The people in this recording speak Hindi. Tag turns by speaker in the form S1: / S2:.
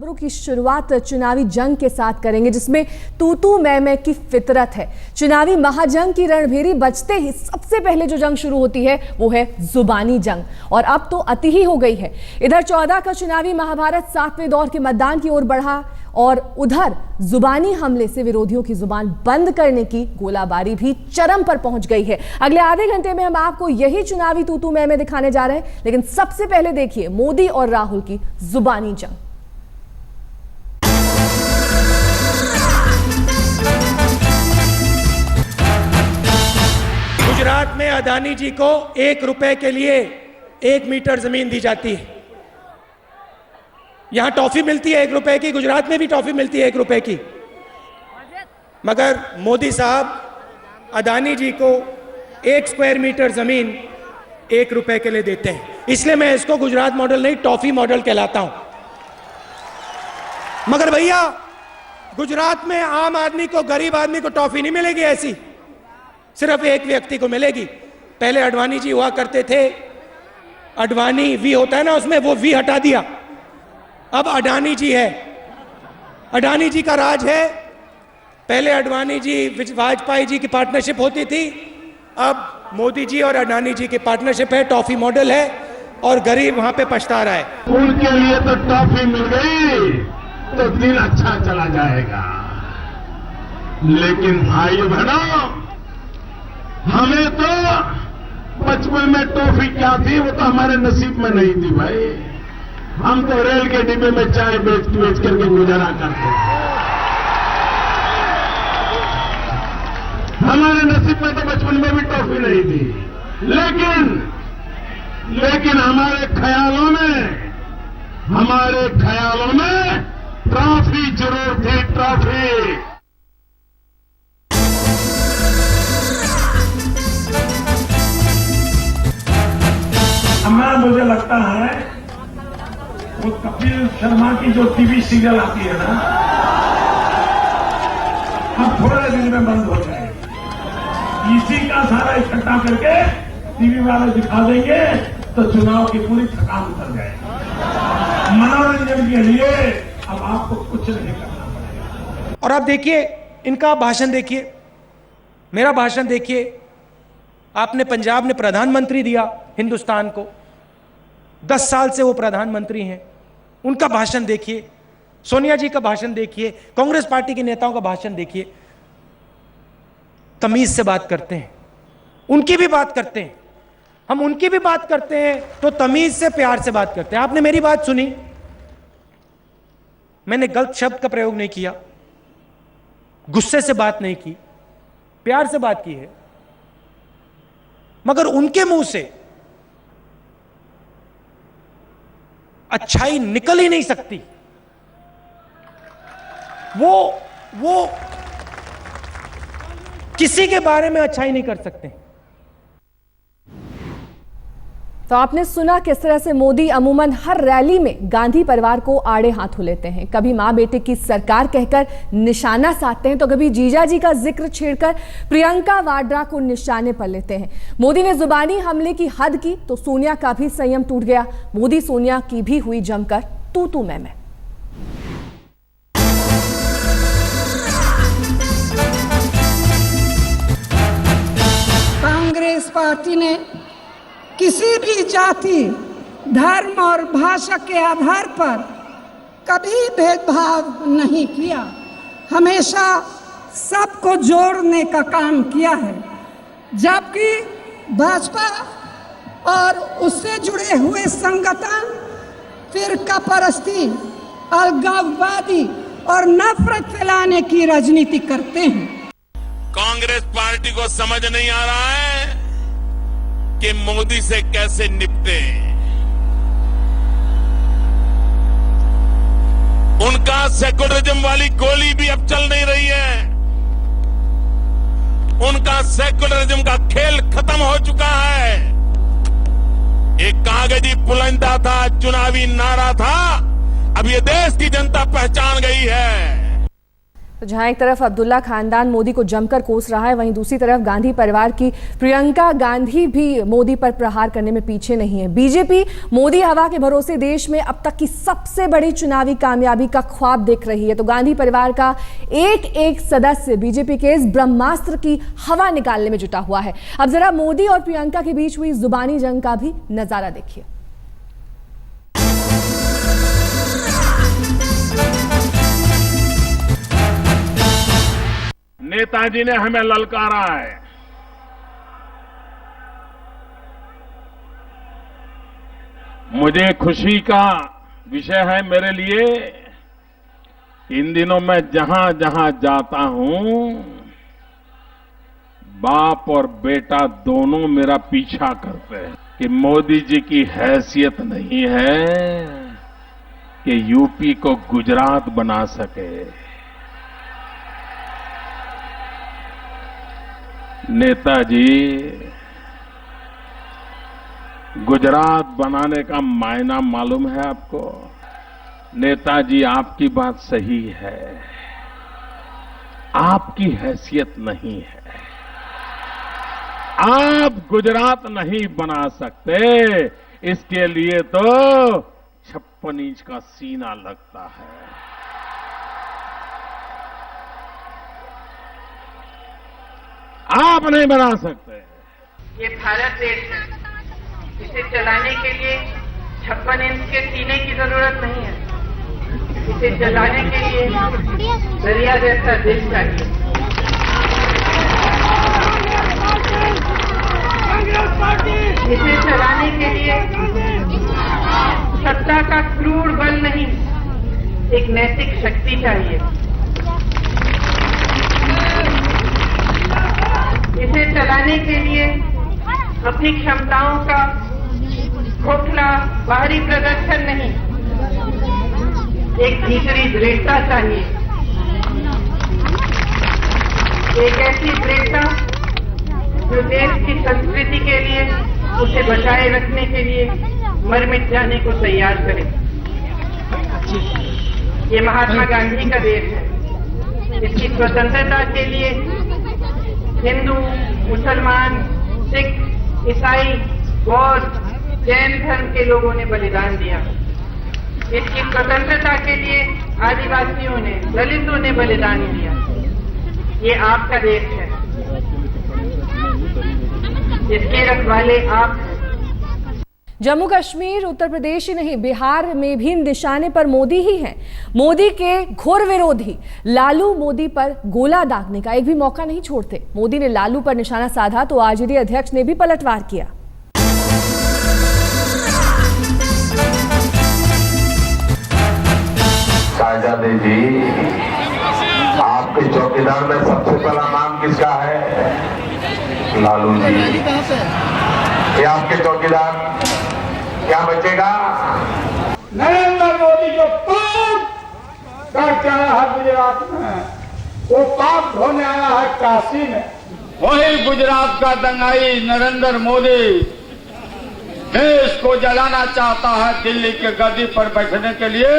S1: खबरों की शुरुआत चुनावी जंग के साथ करेंगे, जिसमें तू तू मैं की फितरत है। चुनावी महाजंग की रणभेरी बजते ही सबसे पहले जो जंग शुरू होती है वो है जुबानी जंग, और अब तो अति ही हो गई है। इधर 14 का चुनावी महाभारत 7वें दौर के मतदान की ओर बढ़ा और उधर जुबानी हमले से विरोधियों की जुबान बंद करने की गोलाबारी भी चरम पर पहुंच गई है। अगले आधे घंटे में हम आपको यही चुनावी तू तू मैं दिखाने जा रहे हैं, लेकिन सबसे पहले देखिए मोदी और राहुल की जुबानी जंग।
S2: गुजरात में अदानी जी को 1 रुपए के लिए 1 मीटर जमीन दी जाती है। यहां टॉफी मिलती है 1 रुपए की, गुजरात में भी टॉफी मिलती है 1 रुपए की, मगर मोदी साहब अदानी जी को 1 स्क्वायर मीटर जमीन 1 रुपए के लिए देते हैं। इसलिए मैं इसको गुजरात मॉडल नहीं, टॉफी मॉडल कहलाता हूं। मगर भैया, गुजरात में आम आदमी को, गरीब आदमी को टॉफी नहीं मिलेगी ऐसी, सिर्फ एक व्यक्ति को मिलेगी। पहले अडवाणी जी हुआ करते थे, अडवाणी वी होता है ना, उसमें वो वी हटा दिया, अब अडानी जी है। अडानी जी का राज है। पहले अडवाणी जी वाजपेयी जी की पार्टनरशिप होती थी, अब मोदी जी और अडानी जी की पार्टनरशिप है, टॉफी मॉडल है, और गरीब वहां पे पछता रहा है।
S3: उनके लिए तो टॉफी मिल गई तो दिन अच्छा चला जाएगा, लेकिन भाई बहनों, हमें तो बचपन में टॉफी क्या थी वो तो हमारे नसीब में नहीं थी भाई। हम तो रेल के डिब्बे में चाय बेच करके गुजारा करते थे। हमारे नसीब में तो बचपन में भी टॉफी नहीं थी, लेकिन हमारे ख्यालों में ट्रॉफी जरूर थी, ट्रॉफी। मुझे लगता है वो कपिल शर्मा की जो टीवी सीरियल आती है ना, अब थोड़े दिन में बंद हो जाएगी। इसी का सारा इकट्ठा करके टीवी वाले दिखा देंगे तो चुनाव की पूरी थकान उतर जाएगी। मनोरंजन के लिए अब आपको कुछ नहीं करना पड़ेगा।
S2: और आप देखिए, इनका भाषण देखिए, मेरा भाषण देखिए। आपने पंजाब ने प्रधानमंत्री दिया हिंदुस्तान को, 10 साल से वो प्रधानमंत्री हैं, उनका भाषण देखिए। सोनिया जी का भाषण देखिए, कांग्रेस पार्टी के नेताओं का भाषण देखिए। तमीज से बात करते हैं, उनकी भी बात करते हैं, हम उनकी भी बात करते हैं, तो तमीज से, प्यार से बात करते हैं। आपने मेरी बात सुनी, मैंने गलत शब्द का प्रयोग नहीं किया, गुस्से से बात नहीं की, प्यार से बात की है। मगर उनके मुंह से अच्छाई निकल ही नहीं सकती। वो किसी के बारे में अच्छाई नहीं कर सकते।
S1: तो आपने सुना किस तरह से मोदी अमूमन हर रैली में गांधी परिवार को आड़े हाथों लेते हैं। कभी मां बेटे की सरकार कहकर निशाना साधते हैं, तो कभी जीजा जी का जिक्र छेड़कर प्रियंका वाड्रा को निशाने पर लेते हैं। मोदी ने जुबानी हमले की हद की तो सोनिया का भी संयम टूट गया। मोदी सोनिया की भी हुई जमकर तू तू मैं।
S4: कांग्रेस पार्टी ने किसी भी जाति, धर्म और भाषा के आधार पर कभी भेदभाव नहीं किया, हमेशा सबको जोड़ने का काम किया है। जबकि भाजपा और उससे जुड़े हुए संगठन फिरका परस्ती, अलगाववादी और नफरत फैलाने की राजनीति करते हैं।
S5: कांग्रेस पार्टी को समझ नहीं आ रहा है कि मोदी से कैसे निपटे। उनका सेकुलरिज्म वाली गोली भी अब चल नहीं रही है। उनका सेकुलरिज्म का खेल खत्म हो चुका है। एक कागजी पुलंदा था, चुनावी नारा था, अब ये देश की जनता पहचान गई है।
S1: तो जहां एक तरफ अब्दुल्ला खानदान मोदी को जमकर कोस रहा है, वहीं दूसरी तरफ गांधी परिवार की प्रियंका गांधी भी मोदी पर प्रहार करने में पीछे नहीं है। बीजेपी मोदी हवा के भरोसे देश में अब तक की सबसे बड़ी चुनावी कामयाबी का ख्वाब देख रही है। तो गांधी परिवार का एक एक सदस्य बीजेपी के इस ब्रह्मास्त्र की हवा निकालने में जुटा हुआ है। अब जरा मोदी और प्रियंका के बीच हुई जुबानी जंग का भी नजारा देखिए।
S3: नेताजी ने हमें ललकारा है। मुझे खुशी का विषय है मेरे लिए, इन दिनों मैं जहां जहां जाता हूं, बाप और बेटा दोनों मेरा पीछा करते हैं कि मोदी जी की हैसियत नहीं है कि यूपी को गुजरात बना सके। नेताजी, गुजरात बनाने का मायना मालूम है आपको? नेताजी, आपकी बात सही है, आपकी हैसियत नहीं है, आप गुजरात नहीं बना सकते। इसके लिए तो 56 इंच का सीना लगता है। आप नहीं बना सकते।
S6: ये भारत देश है, इसे चलाने के लिए 56 इंच के सीने की जरूरत नहीं है। इसे चलाने के लिए दरिया जैसा देश चाहिए। इसे चलाने के लिए सत्ता का क्रूर बल नहीं, एक नैतिक शक्ति चाहिए। इसे चलाने के लिए अपनी क्षमताओं का खोखला बाहरी प्रदर्शन नहीं, एक भीतरी दृढ़ता चाहिए। एक ऐसी दृढ़ता जो देश की संस्कृति के लिए, उसे बचाए रखने के लिए मर मिट जाने को तैयार करे। ये महात्मा गांधी का देश है। इसकी स्वतंत्रता के लिए हिंदू, मुसलमान, सिख, ईसाई, बौद्ध, जैन धर्म के लोगों ने बलिदान दिया। इसकी स्वतंत्रता के लिए आदिवासियों ने, दलितों ने बलिदान दिया। ये आपका देश है, इसके रखवाले आप हैं।
S1: जम्मू कश्मीर, उत्तर प्रदेश ही नहीं, बिहार में भी निशाने पर मोदी ही हैं। मोदी के घोर विरोधी लालू मोदी पर गोला दागने का एक भी मौका नहीं छोड़ते। मोदी ने लालू पर निशाना साधा तो आरजेडी अध्यक्ष ने भी पलटवार किया।
S7: शाहजादे जी, आपके चौकीदार में सबसे पहला नाम किसका है? लालू जी। ये आपके चौकीदार, क्या बचेगा?
S3: नरेंद्र मोदी जो पाप करके आया है गुजरात में, वो पाप धोने आया है काशी में। वही गुजरात का दंगाई नरेंद्र मोदी देश को जलाना चाहता है दिल्ली के गद्दी पर बैठने के लिए।